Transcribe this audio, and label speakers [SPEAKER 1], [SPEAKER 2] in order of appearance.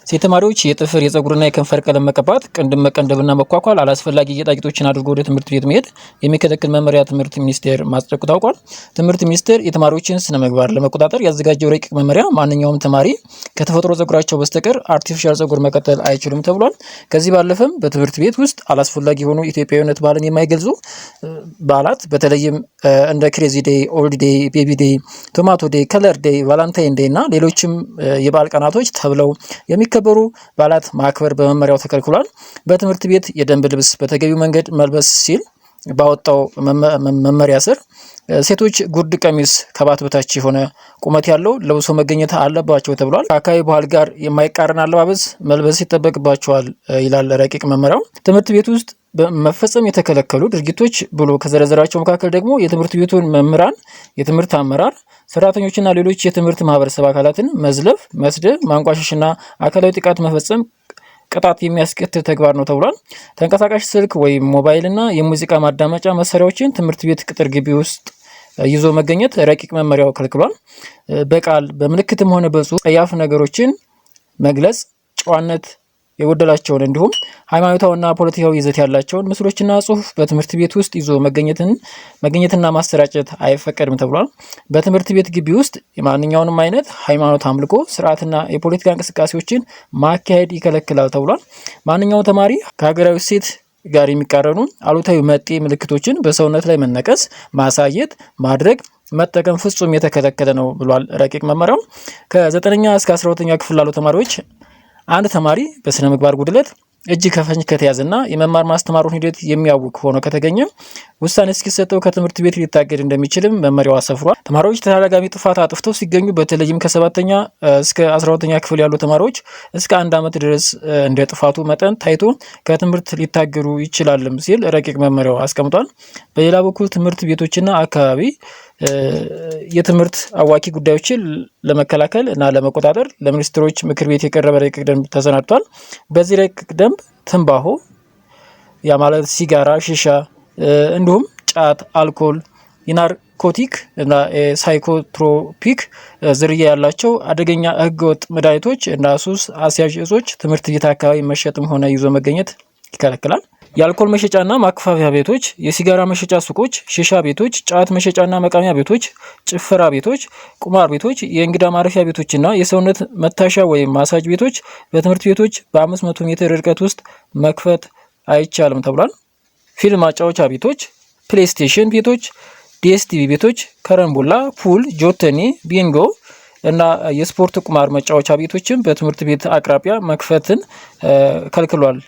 [SPEAKER 1] ሴት ተማሪዎች የጥፍር የፀጉርና የከንፈር ቀለም መቀባት፣ ቅንድብ መቀንደብና መኳኳል፣ አላስፈላጊ ጌጣጌጦችን አድርጎ ወደ ትምህርት ቤት መሄድ የሚከለክል መመሪያ ትምህርት ሚኒስቴር ማጽደቁ ታውቋል። ትምህርት ሚኒስቴር የተማሪዎችን ስነ ምግባር ለመቆጣጠር ያዘጋጀው ረቂቅ መመሪያ ማንኛውም ተማሪ ከተፈጥሮ ፀጉራቸው በስተቀር አርቲፊሻል ፀጉር መቀጠል አይችሉም ተብሏል። ከዚህ ባለፈም በትምህርት ቤት ውስጥ አላስፈላጊ የሆኑ ኢትዮጵያዊነት ባህልን የማይገልጹ በዓላት በተለይም እንደ ክሬዚ ዴይ፣ ኦልድ ዴይ፣ ቤቢ ዴይ፣ ቶማቶ ዴይ፣ ከለር ዴይ፣ ቫላንታይን ዴይ እና ሌሎችም የበዓል ቀናቶች ተብለው የሚከበሩ በዓላት ማክበር በመመሪያው ተከልክሏል። በትምህርት ቤት የደንብ ልብስ በተገቢው መንገድ መልበስ ሲል ባወጣው መመሪያ ስር ሴቶች ጉርድ ቀሚስ ከባት በታች የሆነ ቁመት ያለው ለብሶ መገኘት አለባቸው ተብሏል። ከአካባቢ ባህል ጋር የማይቃረን አለባበስ መልበስ ይጠበቅባቸዋል ይላል ረቂቅ መመሪያው። ትምህርት ቤት ውስጥ መፈጸም የተከለከሉ ድርጊቶች ብሎ ከዘረዘራቸው መካከል ደግሞ የትምህርት ቤቱን መምህራን፣ የትምህርት አመራር፣ ሰራተኞችና ሌሎች የትምህርት ማህበረሰብ አካላትን መዝለፍ፣ መስደብ፣ ማንቋሸሽና አካላዊ ጥቃት መፈጸም ቅጣት የሚያስከትል ተግባር ነው ተብሏል። ተንቀሳቃሽ ስልክ ወይም ሞባይልና የሙዚቃ ማዳመጫ መሳሪያዎችን ትምህርት ቤት ቅጥር ግቢ ውስጥ ይዞ መገኘት ረቂቅ መመሪያው ከልክሏል። በቃል በምልክትም ሆነ በጽሁፍ ጸያፍ ነገሮችን መግለጽ፣ ጨዋነት የጎደላቸውን እንዲሁም ሃይማኖታዊና ፖለቲካዊ ይዘት ያላቸውን ምስሎችና ጽሁፍ በትምህርት ቤት ውስጥ ይዞ መገኘትና ማሰራጨት አይፈቀድም ተብሏል። በትምህርት ቤት ግቢ ውስጥ የማንኛውንም አይነት ሃይማኖት አምልኮ ስርዓትና የፖለቲካ እንቅስቃሴዎችን ማካሄድ ይከለክላል ተብሏል። ማንኛውም ተማሪ ከሀገራዊ እሴት ጋር የሚቃረኑ አሉታዊ መጤ ምልክቶችን በሰውነት ላይ መነቀስ፣ ማሳየት፣ ማድረግ መጠቀም ፍጹም የተከለከለ ነው ብሏል ረቂቅ መመሪያው። ከ9ኛ እስከ 12ኛ ክፍል ላሉ ተማሪዎች አንድ ተማሪ በስነ ምግባር ጉድለት እጅ ከፈንጅ ከተያዘና የመማር ማስተማሩን ሂደት የሚያውክ ሆኖ ከተገኘ ውሳኔ እስኪሰጠው ከትምህርት ቤት ሊታገድ እንደሚችልም መመሪያው አሰፍሯል። ተማሪዎች ተደጋጋሚ ጥፋት አጥፍተው ሲገኙ በተለይም ከ7ኛ እስከ 12ኛ ክፍል ያሉ ተማሪዎች እስከ 1 ዓመት ድረስ እንደ ጥፋቱ መጠን ታይቶ ከትምህርት ሊታገዱ ይችላልም ሲል ረቂቅ መመሪያው አስቀምጧል። በሌላ በኩል ትምህርት ቤቶችና አካባቢ የትምህርት አዋኪ ጉዳዮችን ለመከላከል እና ለመቆጣጠር ለሚኒስትሮች ምክር ቤት የቀረበ ረቂቅ ደንብ ተሰናድቷል። በዚህ ረቂቅ ደንብ ትንባሆ ያ ማለት ሲጋራ፣ ሺሻ እንዲሁም ጫት፣ አልኮል፣ የናርኮቲክ እና ሳይኮትሮፒክ ዝርያ ያላቸው አደገኛ ህገወጥ መድኃኒቶች እና ሱስ አስያዥ እጾች ትምህርት ቤት አካባቢ መሸጥም ሆነ ይዞ መገኘት ይከለክላል። የአልኮል መሸጫና ማከፋፈያ ቤቶች፣ የሲጋራ መሸጫ ሱቆች፣ ሺሻ ቤቶች፣ ጫት መሸጫና መቃሚያ ቤቶች፣ ጭፈራ ቤቶች፣ ቁማር ቤቶች፣ የእንግዳ ማረፊያ ቤቶችና የሰውነት መታሻ ወይም ማሳጅ ቤቶች በትምህርት ቤቶች በ500 ሜትር ርቀት ውስጥ መክፈት አይቻልም ተብሏል። ፊልም ማጫወቻ ቤቶች፣ ፕሌይስቴሽን ቤቶች፣ ዲኤስቲቪ ቤቶች፣ ከረምቡላ፣ ፑል፣ ጆተኒ፣ ቢንጎ እና የስፖርት ቁማር መጫወቻ ቤቶችን በትምህርት ቤት አቅራቢያ መክፈትን ከልክሏል።